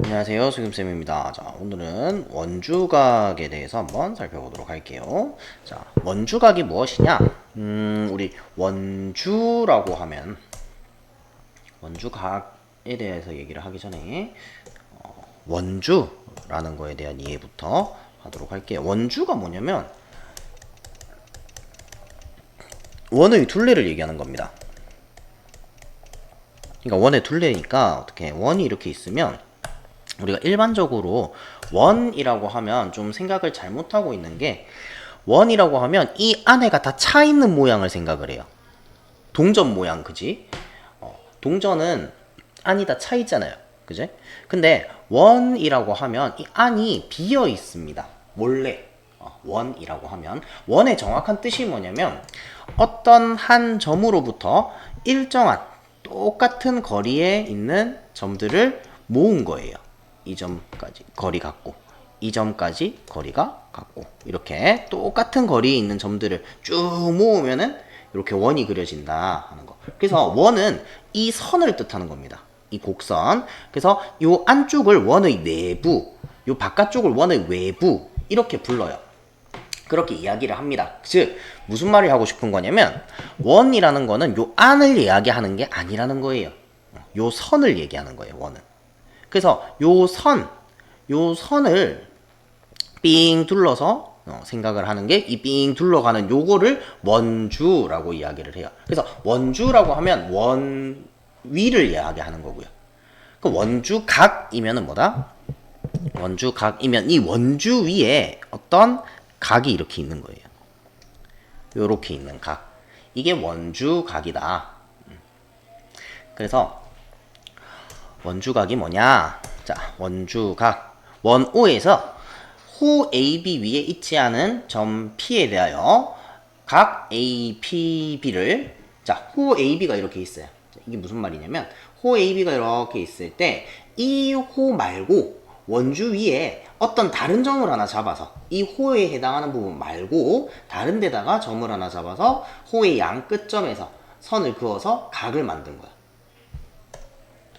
안녕하세요, 수김쌤입니다. 자, 오늘은 원주각에 대해서 한번 살펴보도록 할게요. 자, 원주각이 무엇이냐? 우리 원주라고 하면, 원주각에 대해서 얘기를 하기 전에, 원주라는 거에 대한 이해부터 하도록 할게요. 원주가 뭐냐면, 원의 둘레를 얘기하는 겁니다. 그러니까 원의 둘레니까, 어떻게, 원이 이렇게 있으면, 우리가 일반적으로 원이라고 하면 좀 생각을 잘못하고 있는 게, 원이라고 하면 이 안에가 다 차 있는 모양을 생각을 해요. 동전 모양, 그지? 동전은 안이 다 차 있잖아요. 그지? 근데 원이라고 하면 이 안이 비어 있습니다. 원래. 원이라고 하면 원의 정확한 뜻이 뭐냐면 어떤 한 점으로부터 일정한 똑같은 거리에 있는 점들을 모은 거예요. 이 점까지 거리 같고, 이 점까지 거리가 같고, 이렇게 똑같은 거리에 있는 점들을 쭉 모으면은 이렇게 원이 그려진다 하는 거. 그래서 원은 이 선을 뜻하는 겁니다. 이 곡선. 그래서 요 안쪽을 원의 내부, 요 바깥쪽을 원의 외부 이렇게 불러요. 그렇게 이야기를 합니다. 즉 무슨 말을 하고 싶은 거냐면 원이라는 거는 요 안을 이야기하는 게 아니라는 거예요. 요 선을 얘기하는 거예요. 원은. 그래서 요 선을 삥 둘러서 생각을 하는 게 이 삥 둘러가는 요거를 원주라고 이야기를 해요. 그래서 원주라고 하면 원 위를 이야기하는 거고요. 그 원주각이면은 뭐다? 원주각이면 이 원주 위에 어떤 각이 이렇게 있는 거예요. 요렇게 있는 각. 이게 원주각이다. 그래서 원주각이 뭐냐? 자, 원주각. 원O에서 호 AB 위에 있지 않은 점 P에 대하여 각 APB를, 자, 호 AB가 이렇게 있어요. 이게 무슨 말이냐면 호 AB가 이렇게 있을 때 이 호 말고 원주 위에 어떤 다른 점을 하나 잡아서 이 호에 해당하는 부분 말고 다른 데다가 점을 하나 잡아서 호의 양 끝점에서 선을 그어서 각을 만든 거야.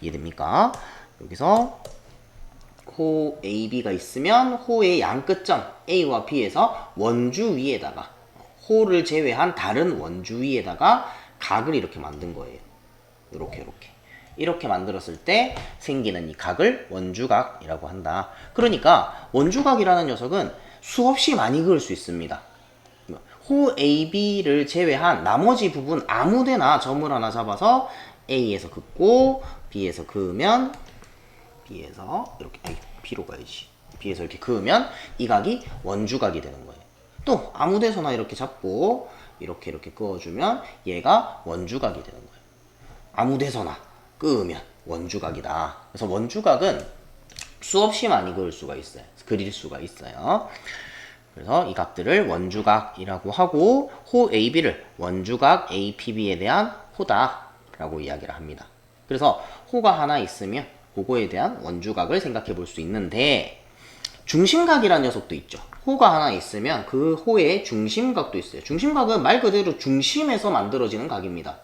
이해됩니까? 여기서 호 AB가 있으면 호의 양 끝점 A와 B에서 원주 위에다가 호를 제외한 다른 원주 위에다가 각을 이렇게 만든 거예요. 이렇게 만들었을 때 생기는 이 각을 원주각이라고 한다. 그러니까 원주각이라는 녀석은 수없이 많이 그을 수 있습니다. 호 AB를 제외한 나머지 부분 아무데나 점을 하나 잡아서 A에서 긋고 B에서 그으면, B에서 이렇게, B로 가야지. B에서 이렇게 그으면 이 각이 원주각이 되는 거예요. 또 아무데서나 이렇게 잡고 이렇게 그어주면 얘가 원주각이 되는 거예요. 아무데서나 그으면 원주각이다. 그래서 원주각은 수없이 많이 그릴 수가 있어요. 그래서 이 각들을 원주각이라고 하고 호 AB를 원주각 APB에 대한 호다라고 이야기를 합니다. 그래서 호가 하나 있으면 그거에 대한 원주각을 생각해 볼 수 있는데, 중심각이라는 녀석도 있죠. 호가 하나 있으면 그 호의 중심각도 있어요. 중심각은 말 그대로 중심에서 만들어지는 각입니다.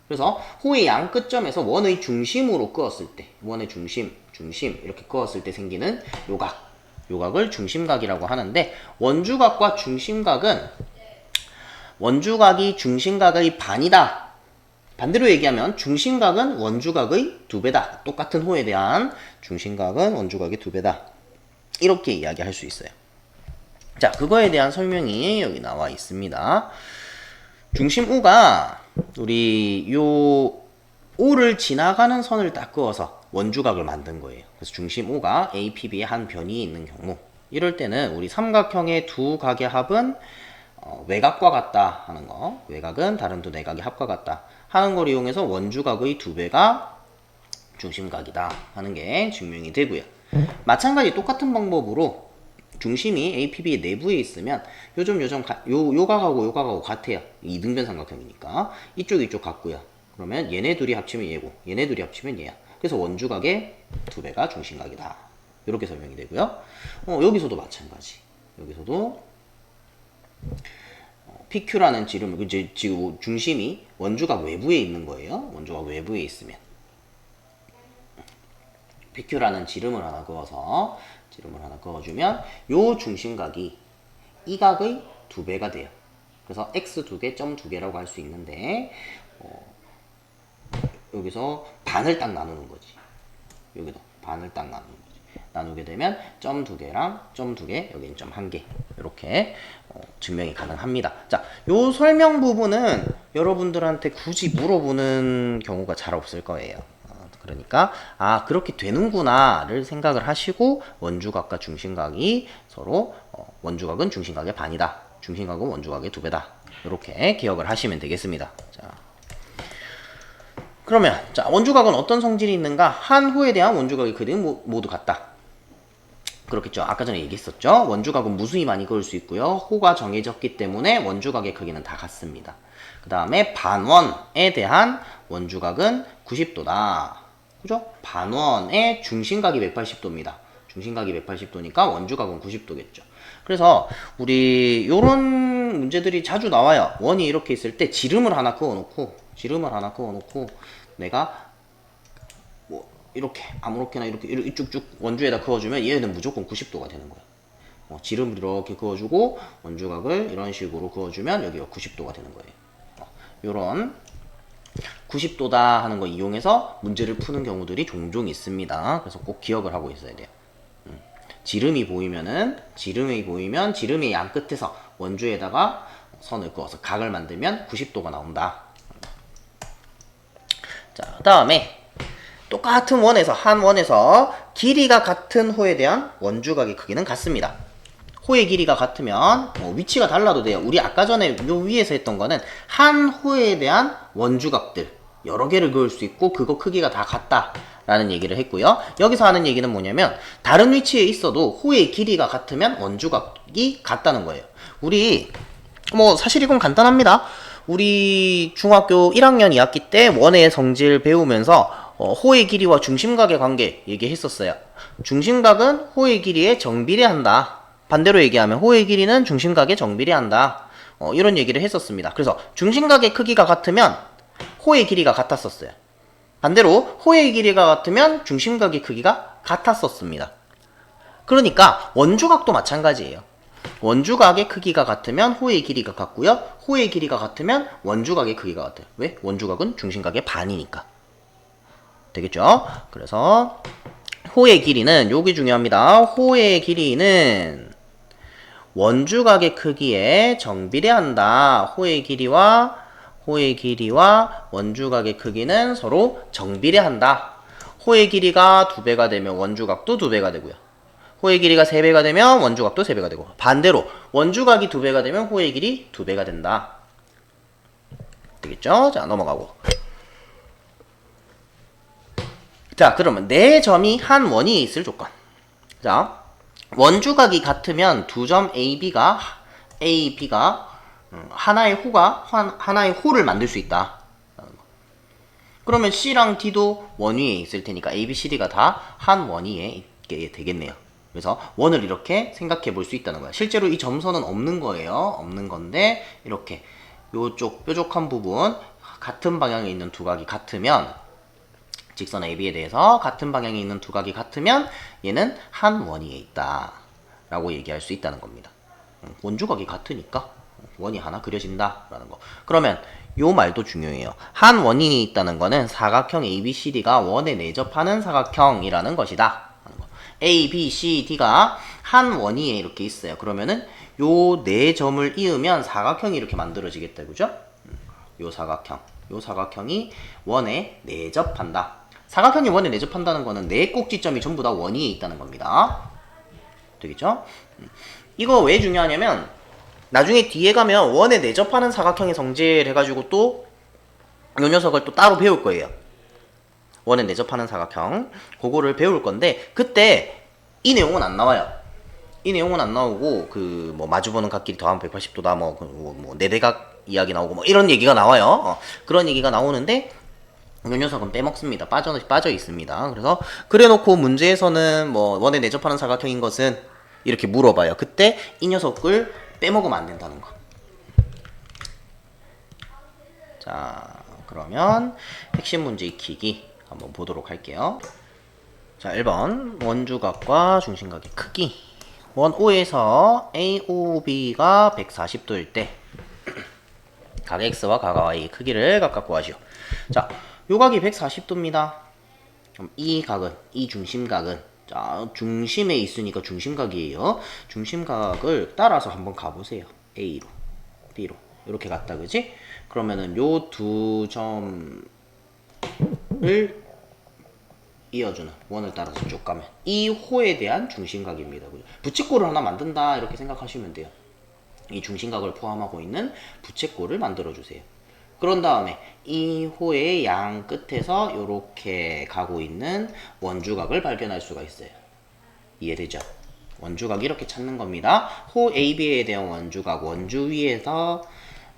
그래서 호의 양 끝점에서 원의 중심으로 그었을 때, 원의 중심 이렇게 그었을 때 생기는 요각을 중심각이라고 하는데, 원주각과 중심각은 원주각이 중심각의 반이다. 반대로 얘기하면 중심각은 원주각의 2배다. 똑같은 호에 대한 중심각은 원주각의 2배다. 이렇게 이야기할 수 있어요. 자, 그거에 대한 설명이 여기 나와 있습니다. 중심 O가 우리 요 O를 지나가는 선을 딱 그어서 원주각을 만든 거예요. 그래서 중심 O가 APB의 한 변이에 있는 경우, 이럴 때는 우리 삼각형의 두 각의 합은 외곽과 같다 하는 거, 외곽은 다른 두 내각의 합과 같다 하는 걸 이용해서 원주각의 2배가 중심각이다 하는 게 증명이 되고요. 마찬가지 똑같은 방법으로 중심이 APB 내부에 있으면 요 각하고 같아요. 이등변 삼각형이니까 이쪽 같고요. 그러면 얘네 둘이 합치면 얘고 얘네 둘이 합치면 얘야. 그래서 원주각의 2배가 중심각이다. 이렇게 설명이 되고요. 여기서도 마찬가지. 여기서도 PQ라는 지름, 이제 지금 중심이 원주각 외부에 있는 거예요. 원주각 외부에 있으면 PQ라는 지름을 하나 그어주면 요 중심각이 이 각의 2배가 돼요. 그래서 x 2개, 점 2개라고 할 수 있는데 여기서 반을 딱 나누는 거지. 여기도 반을 딱 나누는 거지. 나누게 되면 점 2개랑 점 2개, 여기는 점 1개 이렇게 증명이 가능합니다. 자, 요 설명 부분은 여러분들한테 굳이 물어보는 경우가 잘 없을 거예요. 그러니까 그렇게 되는구나를 생각을 하시고 원주각과 중심각이 서로 원주각은 중심각의 반이다. 중심각은 원주각의 2배다. 이렇게 기억을 하시면 되겠습니다. 자, 그러면 자, 원주각은 어떤 성질이 있는가? 한 호에 대한 원주각의 크기는 모두 같다. 그렇겠죠. 아까 전에 얘기했었죠. 원주각은 무수히 많이 그을 수 있고요. 호가 정해졌기 때문에 원주각의 크기는 다 같습니다. 그 다음에 반원에 대한 원주각은 90도다. 그죠? 반원의 중심각이 180도입니다. 중심각이 180도니까 원주각은 90도겠죠. 그래서 우리 요런 문제들이 자주 나와요. 원이 이렇게 있을 때 지름을 하나 그어놓고 내가 뭐 이렇게 아무렇게나 이렇게 쭉쭉 원주에다 그어주면 얘는 무조건 90도가 되는 거예요. 지름을 이렇게 그어주고 원주각을 이런 식으로 그어주면 여기가 90도가 되는 거예요. 요런 90도다 하는 거 이용해서 문제를 푸는 경우들이 종종 있습니다. 그래서 꼭 기억을 하고 있어야 돼요. 지름이 보이면 지름의 양 끝에서 원주에다가 선을 그어서 각을 만들면 90도가 나온다. 자, 그 다음에 똑같은 원에서 한 원에서 길이가 같은 호에 대한 원주각의 크기는 같습니다. 호의 길이가 같으면 위치가 달라도 돼요. 우리 아까 전에 요 위에서 했던 거는 한 호에 대한 원주각들 여러 개를 그을 수 있고 그거 크기가 다 같다 라는 얘기를 했고요. 여기서 하는 얘기는 뭐냐면 다른 위치에 있어도 호의 길이가 같으면 원주각이 같다는 거예요. 우리 사실 이건 간단합니다. 우리 중학교 1학년 2학기 때 원의 성질 배우면서 호의 길이와 중심각의 관계 얘기했었어요. 중심각은 호의 길이에 정비례한다. 반대로 얘기하면 호의 길이는 중심각에 정비례한다. 이런 얘기를 했었습니다. 그래서 중심각의 크기가 같으면 호의 길이가 같았었어요. 반대로 호의 길이가 같으면 중심각의 크기가 같았었습니다. 그러니까 원주각도 마찬가지예요. 원주각의 크기가 같으면 호의 길이가 같고요. 호의 길이가 같으면 원주각의 크기가 같아요. 왜? 원주각은 중심각의 반이니까. 되겠죠? 그래서 호의 길이는 여기 중요합니다. 호의 길이는 원주각의 크기에 정비례한다. 호의 길이와 원주각의 크기는 서로 정비례한다. 호의 길이가 2배가 되면 원주각도 2배가 되고요. 호의 길이가 3배가 되면 원주각도 3배가 되고 반대로 원주각이 2배가 되면 호의 길이 2배가 된다. 되겠죠? 자, 넘어가고. 자, 그러면 네 점이 한 원위에 있을 조건. 자, 원주각이 같으면 두 점 AB가 하나의 호를 만들 수 있다. 그러면 C랑 D도 원위에 있을 테니까 A, B, C, D가 다 한 원위에 있게 되겠네요. 그래서 원을 이렇게 생각해 볼 수 있다는 거야. 실제로 이 점선은 없는 거예요. 없는 건데 이렇게 요쪽 뾰족한 부분 같은 방향에 있는 두 각이 같으면 직선 AB에 대해서 같은 방향에 있는 두 각이 같으면 얘는 한 원위에 있다 라고 얘기할 수 있다는 겁니다. 원주각이 같으니까 원이 하나 그려진다 라는 거. 그러면 요 말도 중요해요. 한 원이 있다는 거는 사각형 ABCD가 원에 내접하는 사각형이라는 것이다. ABCD가 한 원위에 이렇게 있어요. 그러면은 요 네 점을 이으면 사각형이 이렇게 만들어지겠다. 그죠? 요 사각형이 원에 내접한다. 사각형이 원에 내접한다는 거는 네 꼭지점이 전부 다 원위에 있다는 겁니다. 되겠죠? 이거 왜 중요하냐면 나중에 뒤에 가면 원에 내접하는 사각형의 성질 해가지고 또 요 녀석을 또 따로 배울 거예요. 원에 내접하는 사각형 그거를 배울 건데 그때 이 내용은 안 나와요. 이 내용은 안 나오고 그 뭐 마주보는 각끼리 더하면 180도다 뭐 네대각 이야기 나오고 뭐 이런 얘기가 나와요. 그런 얘기가 나오는데 이 녀석은 빼먹습니다. 빠져 있습니다. 그래서 그래놓고 문제에서는 뭐 원에 내접하는 사각형인 것은 이렇게 물어봐요. 그때 이 녀석을 빼먹으면 안 된다는 거. 자, 그러면 핵심 문제 익히기 한번 보도록 할게요. 자, 1번 원주각과 중심각의 크기. 원 O에서 AOB가 140도일 때 각 X와 각 Y의 크기를 각각 구하시오. 자, 요 각이 140도입니다. 그럼 이 각은, 이 중심각은, 자, 중심에 있으니까 중심각이에요. 중심각을 따라서 한번 가보세요. A로, B로 이렇게 갔다, 그지? 그러면은 요 두 점을 이어주는 원을 따라서 쭉 가면 이 호에 대한 중심각입니다. 그죠? 부채꼴을 하나 만든다 이렇게 생각하시면 돼요. 이 중심각을 포함하고 있는 부채꼴을 만들어 주세요. 그런 다음에 이 호의 양 끝에서 이렇게 가고 있는 원주각을 발견할 수가 있어요. 이해되죠? 원주각 이렇게 찾는 겁니다. 호 AB에 대한 원주각, 원주 위에서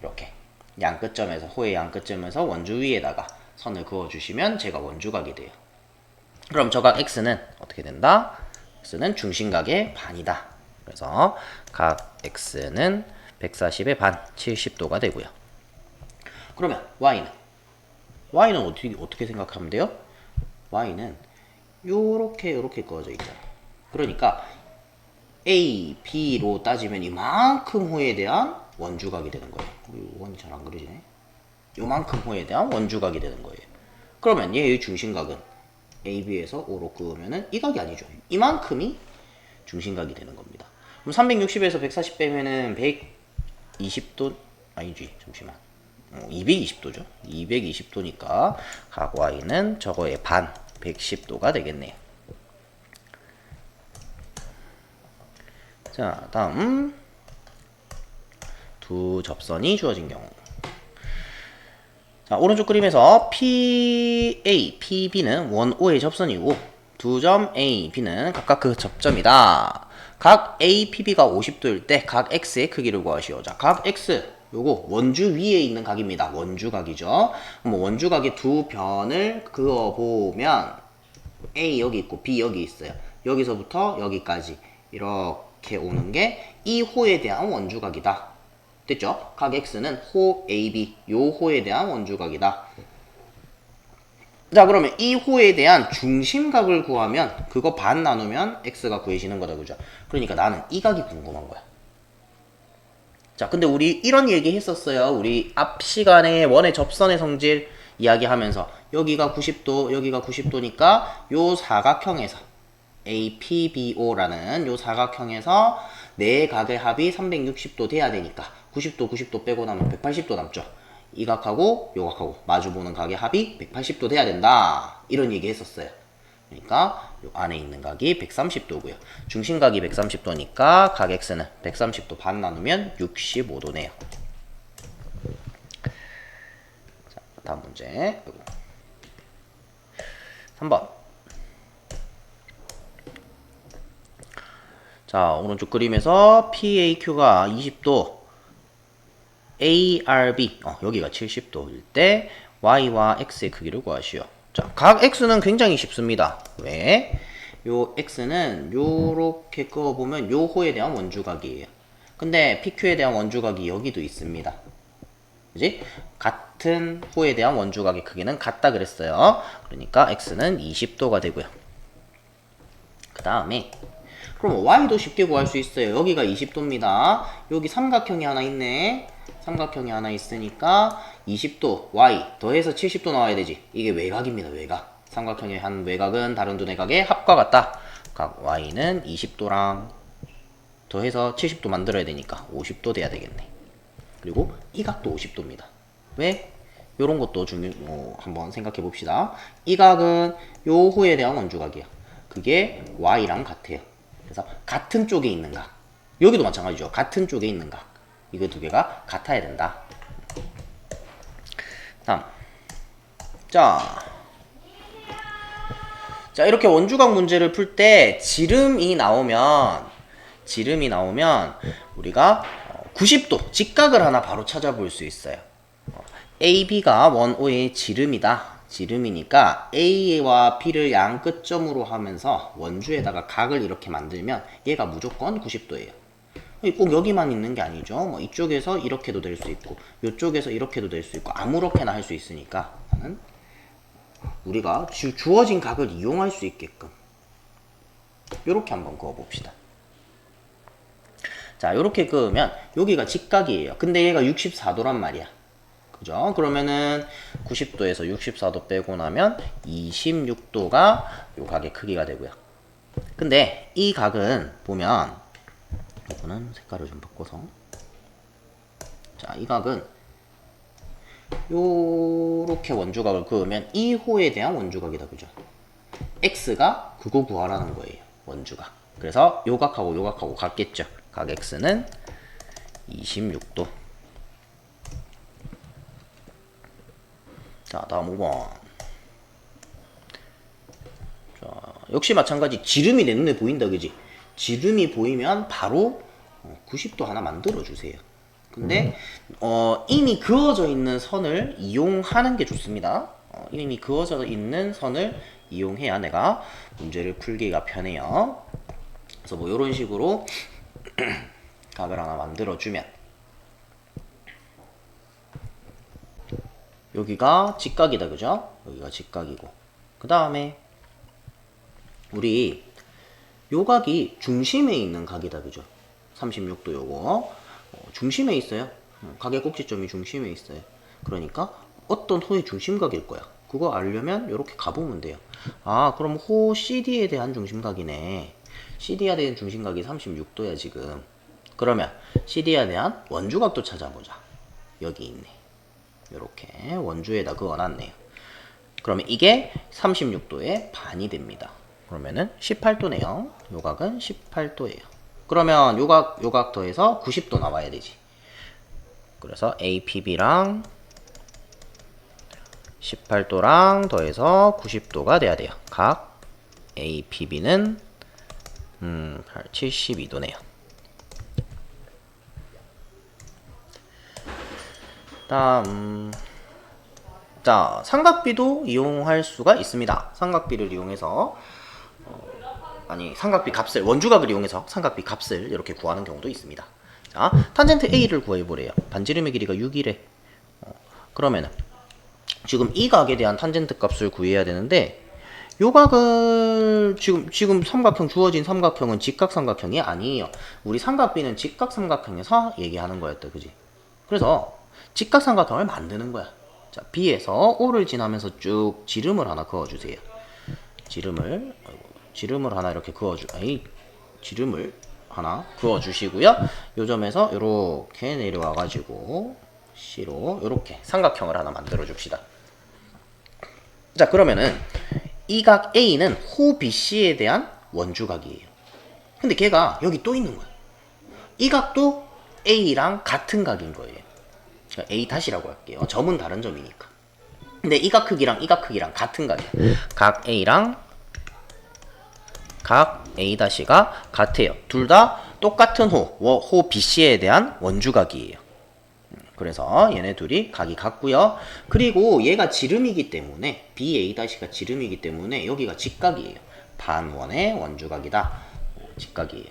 이렇게 양 끝점에서, 호의 양 끝점에서 원주 위에다가 선을 그어주시면 제가 원주각이 돼요. 그럼 저각 X는 어떻게 된다? X는 중심각의 반이다. 그래서 각 X는 140의 반, 70도가 되고요. 그러면 Y는 어떻게 생각하면 돼요? Y는 요렇게 그어져 있잖아. 그러니까 A, B로 따지면 이만큼 호에 대한 원주각이 되는 거예요. 원이 잘 안 그려지네. 요만큼 호에 대한 원주각이 되는 거예요. 그러면 얘의 중심각은 AB에서 O로 그으면은 이 각이 아니죠. 이만큼이 중심각이 되는 겁니다. 그럼 360에서 140 빼면은 120도 아니지, 잠시만. 220도죠. 220도니까 각 Y는 저거의 반, 110도가 되겠네요. 자, 다음 두 접선이 주어진 경우. 자, 오른쪽 그림에서 PA, PB는 원 O의 접선이고 두 점 A, B는 각각 그 접점이다. 각 A, PB가 50도일 때 각 X의 크기를 구하시오. 자, 각 X 요거 원주 위에 있는 각입니다. 원주각이죠. 그럼 원주각의 두 변을 그어보면 A 여기 있고 B 여기 있어요. 여기서부터 여기까지 이렇게 오는 게 이 호에 대한 원주각이다. 됐죠? 각 X는 호 AB, 요 호에 대한 원주각이다. 자, 그러면 이 호에 대한 중심각을 구하면 그거 반 나누면 X가 구해지는 거다, 그죠? 그러니까 나는 이 각이 궁금한 거야. 자, 근데 우리 이런 얘기 했었어요. 우리 앞 시간에 원의 접선의 성질 이야기하면서 여기가 90도, 여기가 90도니까 요 사각형에서 APBO라는 요 사각형에서 네 각의 합이 360도 돼야 되니까 90도 빼고 나면 180도 남죠. 이 각하고 요 각하고 마주보는 각의 합이 180도 돼야 된다. 이런 얘기 했었어요. 그러니까 요 안에 있는 각이 130도고요. 중심각이 130도니까 각 X는 130도 반 나누면 65도네요. 자, 다음 문제. 3번. 자, 오른쪽 그림에서 PAQ가 20도, ARB, 여기가 70도일 때 Y와 X의 크기를 구하시오. 자, 각 X는 굉장히 쉽습니다. 왜? 요 X는 요렇게 그어보면 요 호에 대한 원주각이에요. 근데 PQ에 대한 원주각이 여기도 있습니다. 그지? 같은 호에 대한 원주각의 크기는 같다 그랬어요. 그러니까 X는 20도가 되고요. 그 다음에 그럼 Y도 쉽게 구할 수 있어요. 여기가 20도입니다. 여기 삼각형이 하나 있네. 삼각형이 하나 있으니까 20도 Y 더해서 70도 나와야 되지. 이게 외곽입니다. 외곽. 삼각형의 한 외곽은 다른 두 내각의 합과 같다. 각 Y는 20도랑 더해서 70도 만들어야 되니까 50도 돼야 되겠네. 그리고 이 각도 50도입니다. 왜? 요런 것도 한번 생각해 봅시다. 이 각은 요 호에 대한 원주각이야. 그게 Y랑 같아요. 그래서 같은 쪽에 있는 각. 여기도 마찬가지죠. 같은 쪽에 있는 각. 이거 두 개가 같아야 된다. 다음. 자, 이렇게 원주각 문제를 풀 때 지름이 나오면 우리가 90도 직각을 하나 바로 찾아볼 수 있어요. AB가 원 O의 지름이다. 지름이니까 A와 B를 양 끝점으로 하면서 원주에다가 각을 이렇게 만들면 얘가 무조건 90도예요. 꼭 여기만 있는 게 아니죠. 뭐 이쪽에서 이렇게도 될 수 있고 이쪽에서 이렇게도 될 수 있고 아무렇게나 할 수 있으니까 우리가 주어진 각을 이용할 수 있게끔 요렇게 한번 그어봅시다. 자, 요렇게 그으면 여기가 직각이에요. 근데 얘가 64도란 말이야. 그죠? 그러면은 90도에서 64도 빼고 나면 26도가 요 각의 크기가 되고요. 근데 이 각은 보면 이거는 색깔을 좀 바꿔서, 자, 이 각은 요렇게 원주각을 그으면 이 호에 대한 원주각이다. 그죠? x가 그거 구하라는 거예요. 원주각. 그래서 요 각하고 요 각하고 같겠죠. 각 x는 26도. 자, 다음 5번. 자, 역시 마찬가지. 지름이 내 눈에 보인다. 그지? 지름이 보이면 바로 90도 하나 만들어 주세요. 근데 이미 그어져 있는 선을 이용하는 게 좋습니다. 이미 그어져 있는 선을 이용해야 내가 문제를 풀기가 편해요. 그래서 뭐 이런 식으로 각을 하나 만들어 주면, 여기가 직각이다. 그죠? 여기가 직각이고, 그 다음에 우리 요 각이 중심에 있는 각이다. 그죠? 36도 요거 중심에 있어요. 각의 꼭지점이 중심에 있어요. 그러니까 어떤 호의 중심각일 거야. 그거 알려면 이렇게 가보면 돼요. 아, 그럼 호 CD에 대한 중심각이네. CD에 대한 중심각이 36도야 지금. 그러면 CD에 대한 원주각도 찾아보자. 여기 있네. 이렇게 원주에다 그어놨네요. 그러면 이게 36도의 반이 됩니다. 그러면은 18도네요. 요 각은 18도예요. 그러면 요각 더해서 90도 나와야 되지. 그래서 APB랑 18도랑 더해서 90도가 돼야 돼요. 각 APB는 72도네요. 다음, 자, 삼각비도 이용할 수가 있습니다. 삼각비를 이용해서 삼각비 값을, 원주각을 이용해서 삼각비 값을 이렇게 구하는 경우도 있습니다. 자, 탄젠트 A를 구해보래요. 반지름의 길이가 6이래. 그러면은 지금 이 각에 대한 탄젠트 값을 구해야 되는데, 요 각을 지금 삼각형, 주어진 삼각형은 직각삼각형이 아니에요. 우리 삼각비는 직각삼각형에서 얘기하는 거였다. 그지? 그래서 직각삼각형을 만드는 거야. 자, B에서 O를 지나면서 쭉 지름을 하나 그어주세요. 지름을 하나 이렇게 지름을 하나 그어주시고요. 요 점에서 이렇게 내려와가지고 C로 이렇게 삼각형을 하나 만들어 줍시다. 자, 그러면은 이 각 A는 호 BC에 대한 원주각이에요. 근데 걔가 여기 또 있는 거야. 이 각도 A랑 같은 각인 거예요. 그러니까 A 다시라고 할게요. 점은 다른 점이니까. 근데 이 각 크기랑 이 각 크기랑 같은 각이야. 각 A랑 각 A 다시가 같아요. 둘 다 똑같은 호 BC에 대한 원주각이에요. 그래서 얘네 둘이 각이 같고요. 그리고 얘가 지름이기 때문에 BA 다시가 지름이기 때문에 여기가 직각이에요. 반원의 원주각이다. 직각이에요.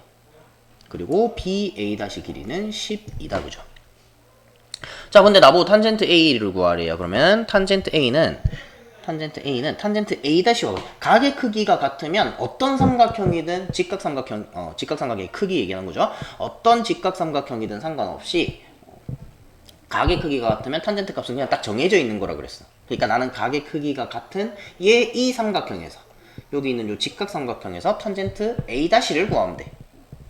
그리고 BA 다시 길이는 12다. 그죠? 자, 근데 나보고 탄젠트 A를 구하래요. 그러면 탄젠트 A는 탄젠트 A-와 각의 크기가 같으면 어떤 삼각형이든 직각삼각형의 크기 얘기하는 거죠. 어떤 직각삼각형이든 상관없이 각의 크기가 같으면 탄젠트 값은 그냥 딱 정해져 있는 거라 그랬어. 그러니까 나는 각의 크기가 같은 이 삼각형에서, 여기 있는 요 직각삼각형에서 탄젠트 A-를 구하면 돼.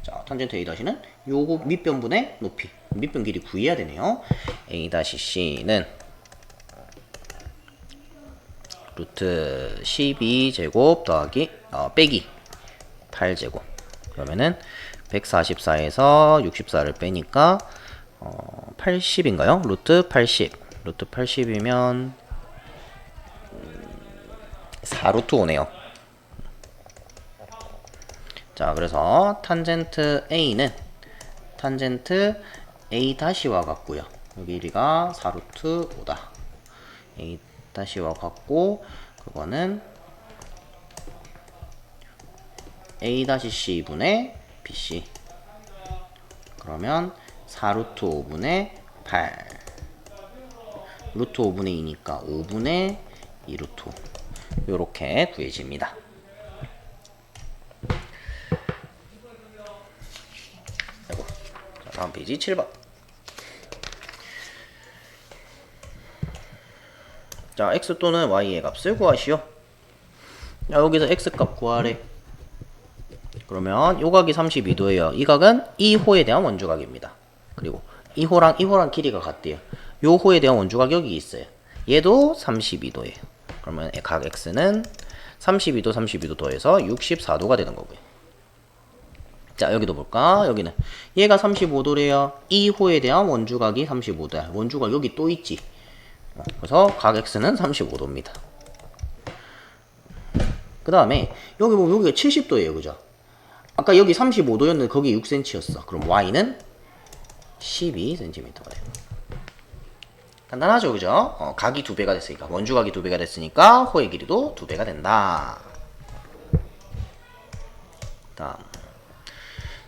자, 탄젠트 A-는 요거 밑변분의 높이, 밑변 길이 구해야 되네요. A-C는 루트 12제곱 더하기 빼기 8제곱. 그러면은 144에서 64를 빼니까 80인가요? 루트 80. 루트 80이면 4루트 5네요. 자, 그래서 탄젠트 A는 탄젠트 A-와 같고요. 여기 길이가 4루트 5다. A-와 같고, 그거는 A-C분의 BC. 그러면 4루트 5분의 8. 루트 5분의 2니까 5분의 2루트 5. 요렇게 구해집니다. 페이지 7번. 자, x 또는 y의 값을 구하시오. 자, 여기서 x값 구하래. 그러면 요 각이 32도예요. 이 각은 이 호에 대한 원주각입니다. 그리고 이 호랑 길이가 같대요. 요 호에 대한 원주각 여기 있어요. 얘도 32도예요. 그러면 각 x는 32도 더해서 64도가 되는 거고요. 자, 여기도 볼까? 여기는 얘가 35도래요. 이 호에 대한 원주각이 35도야. 원주각 여기 또 있지. 그래서 각 x는 35도입니다. 그 다음에 여기 보면 여기가 70도예요. 그죠? 아까 여기 35도였는데 거기 6cm였어. 그럼 y는 12cm가 돼요. 간단하죠, 그죠? 각이 2배가 됐으니까, 원주각이 2배가 됐으니까 호의 길이도 2배가 된다. 다음.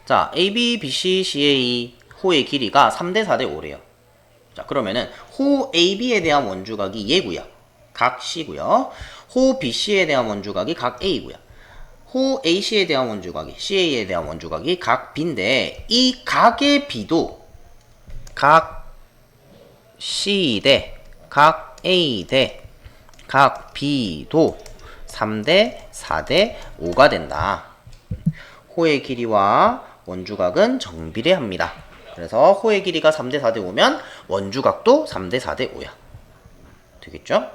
자, AB, BC, CA 호의 길이가 3대 4대 5래요. 자, 그러면은 호 AB에 대한 원주각이 얘고요. 각 C고요. 호 BC에 대한 원주각이 각 A고요. 호 AC에 대한 원주각이 CA에 대한 원주각이 각 B인데 이 각의 B도 각 C 대 각 A 대 각 B도 3대 4대 5가 된다. 호의 길이와 원주각은 정비례합니다. 그래서 호의 길이가 3대 4대 5면 원주각도 3대 4대 5야. 되겠죠?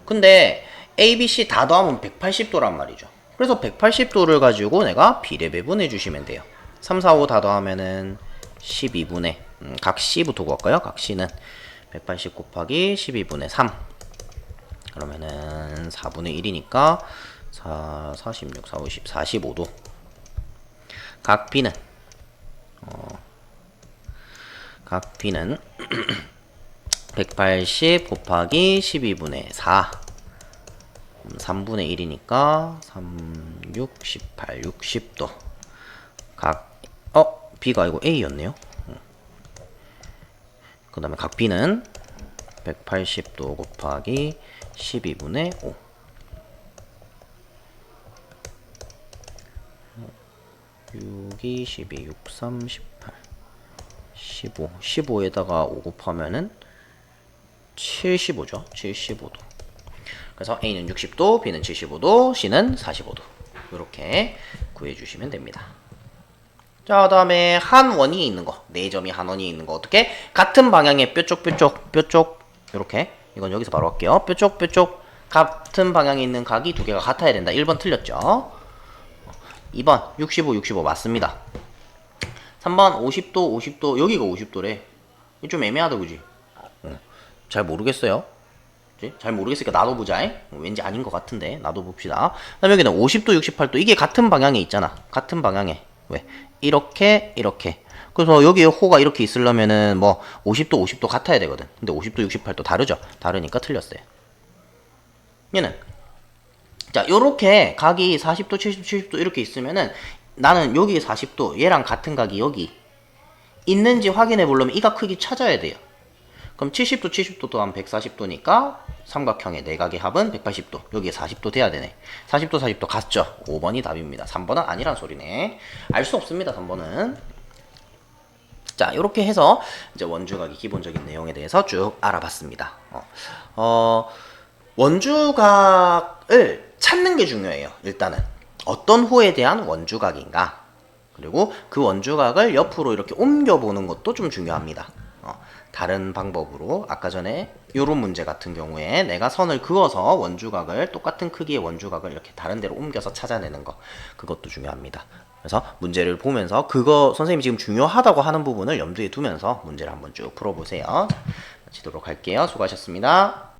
근데 A, B, C 다 더하면 180도란 말이죠. 그래서 180도를 가지고 내가 비례 배분해 주시면 돼요. 3, 4, 5 다 더하면은 12분의 각 C부터 구할까요? 각 C는 180 곱하기 12분의 3 그러면은 4분의 1이니까 46, 4, 50, 45도. 각 B는 각 B는 180 곱하기 12분의 4 3분의 1이니까 3, 6, 18, 60도. 각 B가 아니고 A였네요. 그 다음에 각 B는 180도 곱하기 12분의 5 6, 12, 6, 3, 18 15 15에다가 5 곱하면은 75죠. 75도. 그래서 A는 60도, B는 75도, C는 45도. 이렇게 구해주시면 됩니다. 자, 그 다음에 한 원이 있는 거, 4점이 한 원이 있는 거 어떻게? 같은 방향의 뾰쪽 이렇게. 이건 여기서 바로 할게요. 뾰쪽 같은 방향에 있는 각이 두 개가 같아야 된다. 1번 틀렸죠? 2번 65 맞습니다. 3번 50도 여기가 50도래. 좀 애매하다, 그지? 잘 모르겠어요. 잘 모르겠으니까 나도 보자. 왠지 아닌 것 같은데 나도 봅시다. 그다음 여기는 50도 68도 이게 같은 방향에 있잖아. 같은 방향에. 왜? 이렇게 그래서 여기에 호가 이렇게 있으려면은 뭐 50도 같아야 되거든. 근데 50도 68도 다르죠. 다르니까 틀렸어요. 얘는 자, 요렇게 각이 40도 70도 이렇게 있으면은 나는 여기 40도 얘랑 같은 각이 여기 있는지 확인해 보려면 이 각 크기 찾아야 돼요. 그럼 70도 또한 140도니까 삼각형의 내각의 합은 180도. 여기에 40도 돼야 되네. 40도 같죠? 5번이 답입니다. 3번은 아니란 소리네. 알 수 없습니다. 3번은. 자, 이렇게 해서 이제 원주각의 기본적인 내용에 대해서 쭉 알아봤습니다. 원주각을 찾는 게 중요해요. 일단은 어떤 호에 대한 원주각인가. 그리고 그 원주각을 옆으로 이렇게 옮겨보는 것도 좀 중요합니다. 다른 방법으로 아까 전에 요런 문제 같은 경우에 내가 선을 그어서 원주각을 똑같은 크기의 원주각을 이렇게 다른 데로 옮겨서 찾아내는 거 그것도 중요합니다. 그래서 문제를 보면서 그거 선생님이 지금 중요하다고 하는 부분을 염두에 두면서 문제를 한번 쭉 풀어보세요. 마치도록 할게요. 수고하셨습니다.